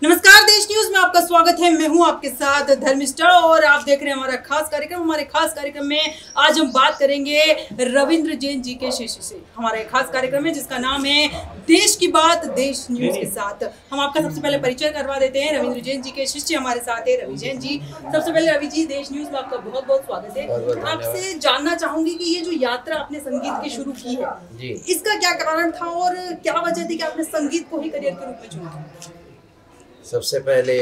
नमस्कार, देश न्यूज में आपका स्वागत है। मैं हूं आपके साथ धर्मिष्ठा और आप देख रहे हैं हमारा खास कार्यक्रम। हमारे खास कार्यक्रम में आज हम बात करेंगे रविंद्र जैन जी के शिष्य से। हमारा एक खास कार्यक्रम है जिसका नाम है देश की बात देश न्यूज के साथ। हम आपका सबसे पहले परिचय करवा देते हैं। रविंद्र जैन जी के शिष्य हमारे साथ है रवि जैन जी। सबसे पहले रवि जी, देश न्यूज में आपका बहुत बहुत स्वागत है। आपसे जानना चाहूंगी कि ये जो यात्रा आपने संगीत की शुरू की है, इसका क्या कारण था और क्या वजह थी कि आपने संगीत को ही करियर के रूप में चुना? सबसे पहले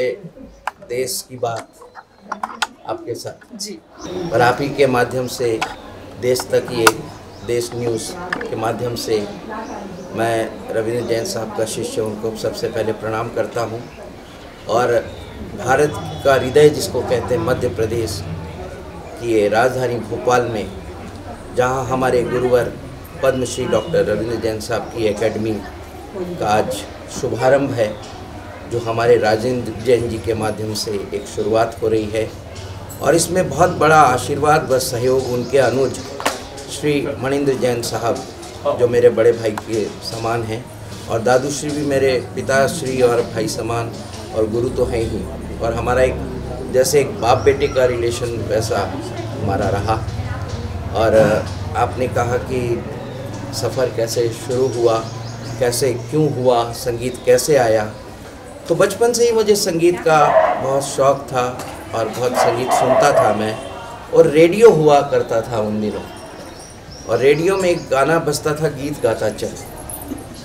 देश की बात आपके साथ जी, और आप ही के माध्यम से देश तक, ये देश न्यूज़ के माध्यम से मैं रविंद्र जैन साहब का शिष्य, उनको सबसे पहले प्रणाम करता हूं। और भारत का हृदय जिसको कहते हैं मध्य प्रदेश की ये राजधानी भोपाल में, जहां हमारे गुरुवर पद्मश्री डॉक्टर रविंद्र जैन साहब की एकेडमी का आज शुभारंभ है, जो हमारे राजेंद्र जैन जी के माध्यम से एक शुरुआत हो रही है। और इसमें बहुत बड़ा आशीर्वाद व सहयोग उनके अनुज श्री मणिंद्र जैन साहब, जो मेरे बड़े भाई के समान हैं, और दादू श्री भी मेरे पिताश्री और भाई समान और गुरु तो हैं ही। और हमारा एक जैसे एक बाप बेटे का रिलेशन वैसा हमारा रहा। और आपने कहा कि सफ़र कैसे शुरू हुआ, कैसे क्यों हुआ, संगीत कैसे आया, तो बचपन से ही मुझे संगीत का बहुत शौक़ था और बहुत संगीत सुनता था मैं। और रेडियो हुआ करता था उन दिनों, और रेडियो में एक गाना बजता था, गीत गाता चल,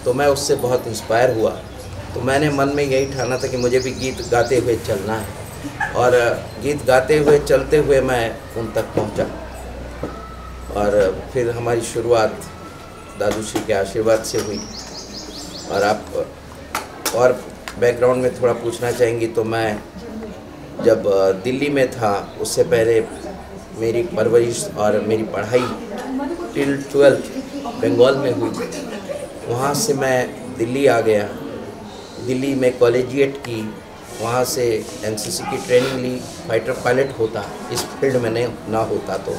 तो मैं उससे बहुत इंस्पायर हुआ। तो मैंने मन में यही ठाना था कि मुझे भी गीत गाते हुए चलना है, और गीत गाते हुए चलते हुए मैं उन तक पहुंचा। और फिर हमारी शुरुआत दादू श्री के आशीर्वाद से हुई। और आप और बैकग्राउंड में थोड़ा पूछना चाहेंगी तो मैं जब दिल्ली में था, उससे पहले मेरी परवरिश और मेरी पढ़ाई टिल 12th बंगाल में हुई। वहाँ से मैं दिल्ली आ गया, दिल्ली में कॉलेजिएट की, वहाँ से एनसीसी की ट्रेनिंग ली। फाइटर पायलट होता इस फील्ड में ना होता तो,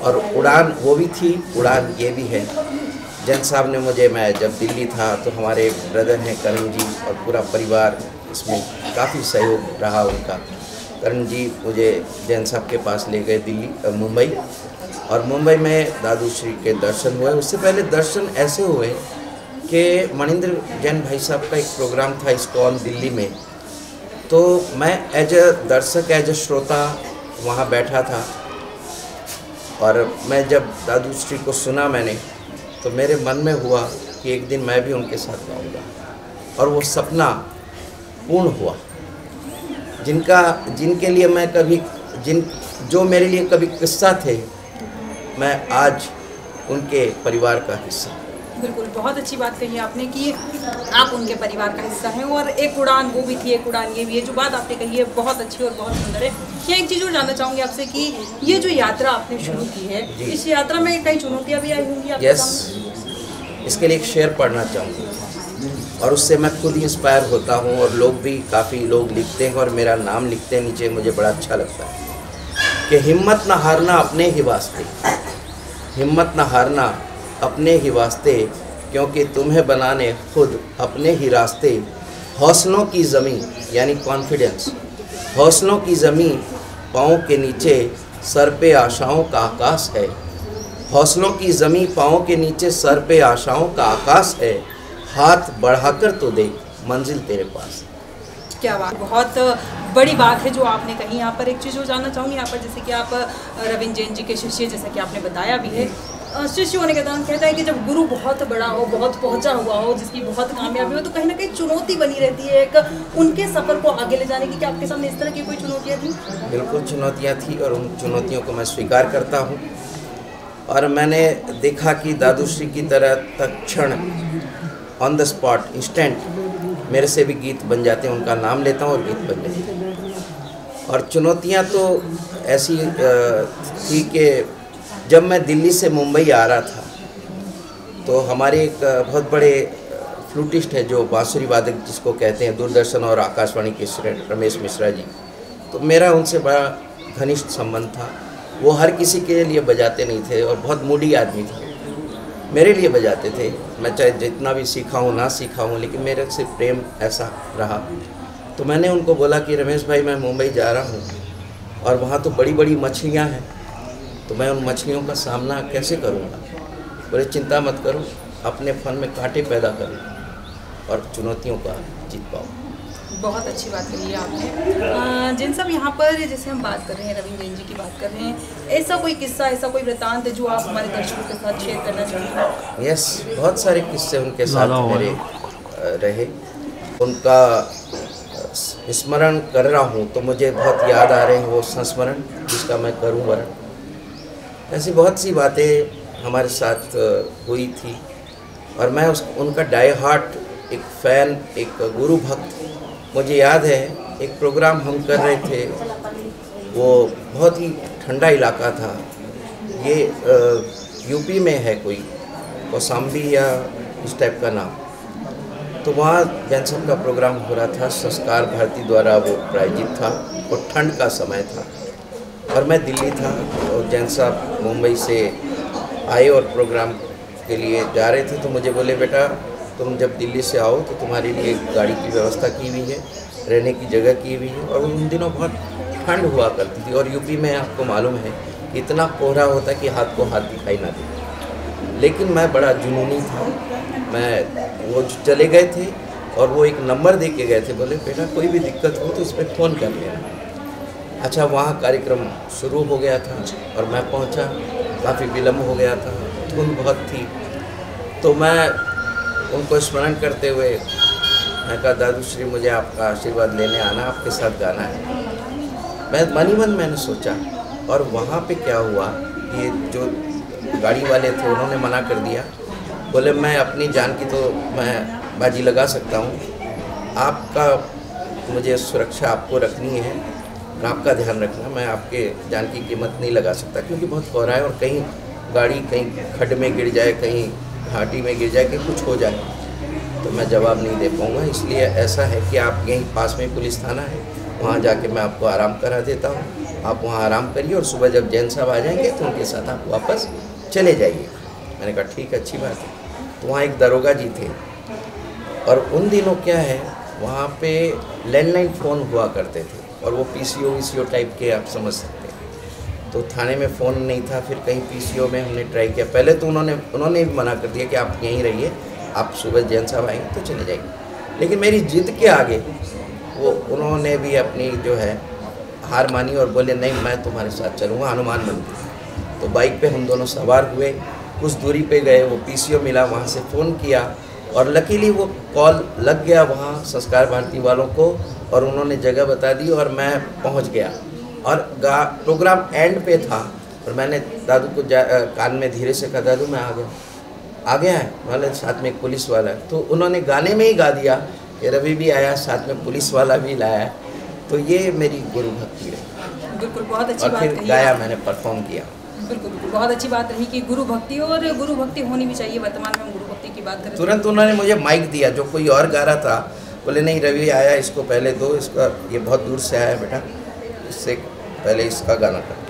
और उड़ान वो भी थी, उड़ान ये भी है। जैन साहब ने मुझे, मैं जब दिल्ली था तो हमारे ब्रदर हैं करण जी और पूरा परिवार, इसमें काफ़ी सहयोग रहा उनका। करण जी मुझे जैन साहब के पास ले गए दिल्ली मुंबई, और मुंबई में दादू श्री के दर्शन हुए। उससे पहले दर्शन ऐसे हुए कि मणिंद्र जैन भाई साहब का एक प्रोग्राम था इस्कॉन दिल्ली में, तो मैं एज अ दर्शक, एज अ श्रोता वहाँ बैठा था। और मैं जब दादू श्री को सुना मैंने, तो मेरे मन में हुआ कि एक दिन मैं भी उनके साथ गाऊंगा। और वो सपना पूर्ण हुआ। जिनके लिए मैं कभी जो मेरे लिए कभी किस्सा थे, मैं आज उनके परिवार का हिस्सा। बिल्कुल, बहुत अच्छी बात कही आपने कि आप उनके परिवार का हिस्सा हैं। और एक उड़ान वो भी थी, एक उड़ान ये भी है। जो बात आपने कही है बहुत अच्छी और बहुत सुंदर है। ये एक चीज़ और जानना चाहूँगी आपसे कि ये जो यात्रा आपने शुरू की है, इस यात्रा में कई चुनौतियाँ भी आई होंगी आपके सामने? इसके लिए एक शेर पढ़ना चाहूँगी, और उससे मैं खुद इंस्पायर होता हूँ। और लोग भी, काफ़ी लोग लिखते हैं और मेरा नाम लिखते हैं नीचे, मुझे बड़ा अच्छा लगता है कि हिम्मत न हारना अपने ही वास्ते, हिम्मत न हारना अपने ही वास्ते, क्योंकि तुम्हें बनाने खुद अपने ही रास्ते। हौसलों की ज़मीं यानी कॉन्फिडेंस, हौसलों की ज़मीं पाँव के नीचे, सर पे आशाओं का आकाश है। हौसलों की ज़मीं पाँव के नीचे, सर पे आशाओं का आकाश है। हाथ बढ़ाकर तो देख, मंजिल तेरे पास। क्या बात, बहुत बड़ी बात है जो आपने कही। यहाँ पर एक चीज़ और जानना चाहूँगी यहाँ पर, जैसे कि आप रविंद्र जैन जी के शिष्य, जैसा कि आपने बताया भी है, शिष्य होने के दौरान कहता है कि जब गुरु बहुत बड़ा हो, बहुत पहुंचा हुआ हो, जिसकी बहुत कामयाबी हो, तो कहीं ना कहीं चुनौती बनी रहती है एक उनके सफ़र को आगे ले जाने की। क्या आपके सामने इस तरह की कोई चुनौतियाँ थी? बिल्कुल चुनौतियाँ थी, और उन चुनौतियों को मैं स्वीकार करता हूँ। और मैंने देखा कि दादू श्री की तरह तत्क्षण, ऑन द स्पॉट, इंस्टेंट मेरे से भी गीत बन जाते हैं। उनका नाम लेता हूँ और गीत बन जाते हैं। और चुनौतियाँ तो ऐसी थी कि जब मैं दिल्ली से मुंबई आ रहा था, तो हमारे एक बहुत बड़े फ्लूटिस्ट है जो बांसुरी वादक जिसको कहते हैं, दूरदर्शन और आकाशवाणी के रमेश मिश्रा जी, तो मेरा उनसे बड़ा घनिष्ठ संबंध था। वो हर किसी के लिए बजाते नहीं थे और बहुत मूडी आदमी थे, मेरे लिए बजाते थे। मैं चाहे जितना भी सीखा हूँ ना सीखा हूँ, लेकिन मेरे से प्रेम ऐसा रहा। तो मैंने उनको बोला कि रमेश भाई मैं मुंबई जा रहा हूँ और वहाँ तो बड़ी बड़ी मछलियाँ हैं, तो मैं उन मछलियों का सामना कैसे करूँगा। बोले चिंता मत करो, अपने फन में कांटे पैदा करो और चुनौतियों का जीत पाओ। बहुत अच्छी बात कही है आपने। जैन साहब, यहाँ पर जैसे हम बात कर रहे हैं, रविंद्र जैन जी की बात कर रहे हैं, ऐसा कोई किस्सा, ऐसा कोई वृतांत जो आप हमारे दर्शकों के साथ शेयर करना चाहते हैं? यस, बहुत सारे किस्से उनके साथ मेरे रहे। उनका स्मरण कर रहा हूँ तो मुझे बहुत याद आ रहे हैं वो संस्मरण, जिसका मैं करूँ वरण। ऐसी बहुत सी बातें हमारे साथ हुई थी और मैं उनका डाई हार्ट एक फ़ैन, एक गुरु भक्त। मुझे याद है एक प्रोग्राम हम कर रहे थे, वो बहुत ही ठंडा इलाका था, ये यूपी में है कोई कौसाम्बी या इस टाइप का नाम। तो वहाँ जैन साहब का प्रोग्राम हो रहा था, संस्कार भारती द्वारा वो प्रायोजित था और ठंड का समय था और मैं दिल्ली था और जैन साहब मुंबई से आए और प्रोग्राम के लिए जा रहे थे। तो मुझे बोले बेटा तुम जब दिल्ली से आओ तो तुम्हारे लिए गाड़ी की व्यवस्था की हुई है, रहने की जगह की हुई है। और उन दिनों बहुत ठंड हुआ करती थी और यूपी में आपको मालूम है इतना कोहरा होता कि हाथ को हाथ दिखाई ना दे। लेकिन मैं बड़ा जुनूनी था, मैं वो चले गए थे और वो एक नंबर दे के गए थे, बोले बेटा कोई भी दिक्कत हो तो इस पर फ़ोन कर लेना। अच्छा, वहाँ कार्यक्रम शुरू हो गया था और मैं पहुँचा, काफ़ी विलम्ब हो गया था, धुंध बहुत थी। तो मैं उनको स्मरण करते हुए मैं कहा दादू श्री मुझे आपका आशीर्वाद लेने आना, आपके साथ गाना है। मैं मन ही मन मैंने सोचा और वहाँ पे क्या हुआ, ये जो गाड़ी वाले थे उन्होंने मना कर दिया। बोले मैं अपनी जान की तो मैं बाजी लगा सकता हूँ, आपका मुझे सुरक्षा आपको रखनी है और आपका ध्यान रखना, मैं आपके जान की कीमत नहीं लगा सकता क्योंकि बहुत कोहरा है और कहीं गाड़ी कहीं खड्ड में गिर जाए, कहीं घाटी में गिर जाए, कहीं कुछ हो जाए तो मैं जवाब नहीं दे पाऊँगा। इसलिए ऐसा है कि आप यहीं पास में पुलिस थाना है, वहाँ जाके मैं आपको आराम करा देता हूँ, आप वहाँ आराम करिए और सुबह जब जैन साहब आ जाएंगे तो उनके साथ आप वापस चले जाइए। मैंने कहा ठीक है, अच्छी बात है। तो वहाँ एक दरोगा जी थे और उन दिनों क्या है वहाँ पे लैंडलाइन फ़ोन हुआ करते थे और वो PCO टाइप के आप समझ सकते हैं। तो थाने में फ़ोन नहीं था, फिर कहीं PCO में हमने ट्राई किया। पहले तो उन्होंने भी मना कर दिया कि आप यहीं रहिए, आप सुबह जैन साहब आएंगे तो चले जाइए। लेकिन मेरी जिद के आगे वो उन्होंने भी अपनी जो है हार मानी और बोले नहीं मैं तुम्हारे साथ चलूँगा हनुमान मंदिर। तो बाइक पे हम दोनों सवार हुए, कुछ दूरी पे गए, वो PCO मिला, वहाँ से फ़ोन किया और लकीली वो कॉल लग गया वहाँ संस्कार भारती वालों को और उन्होंने जगह बता दी और मैं पहुँच गया। और प्रोग्राम एंड पे था और मैंने दादू को कान में धीरे से कहा दादू मैं आ गया है, मतलब साथ में एक पुलिस वाला है। तो उन्होंने गाने में ही गा दिया कि रवि भी आया, साथ में पुलिस वाला भी लाया। तो ये मेरी गुरु भक्ति है। बिल्कुल, बहुत अच्छी बात और फिर गाया, मैंने परफॉर्म किया। बिल्कुल, बहुत अच्छी बात रही कि गुरु भक्ति, और गुरु भक्ति होनी भी चाहिए। वर्तमान में हम गुरु भक्ति की बात करें, तुरंत उन्होंने मुझे माइक दिया, जो कोई और गा रहा था, बोले नहीं रवि आया, इसको पहले दो, इसका ये बहुत दूर से आया बेटा, इससे पहले इसका गाना कर।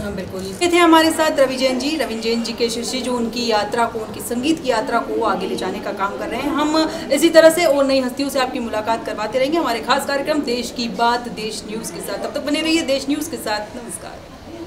बिल्कुल, ये थे हमारे साथ रविंद्र जैन जी के शिष्य, जो उनकी यात्रा को, उनकी संगीत की यात्रा को आगे ले जाने का काम कर रहे हैं। हम इसी तरह से और नई हस्तियों से आपकी मुलाकात करवाते रहेंगे हमारे खास कार्यक्रम देश की बात देश न्यूज़ के साथ। तब तक बने रहिए देश न्यूज़ के साथ। नमस्कार।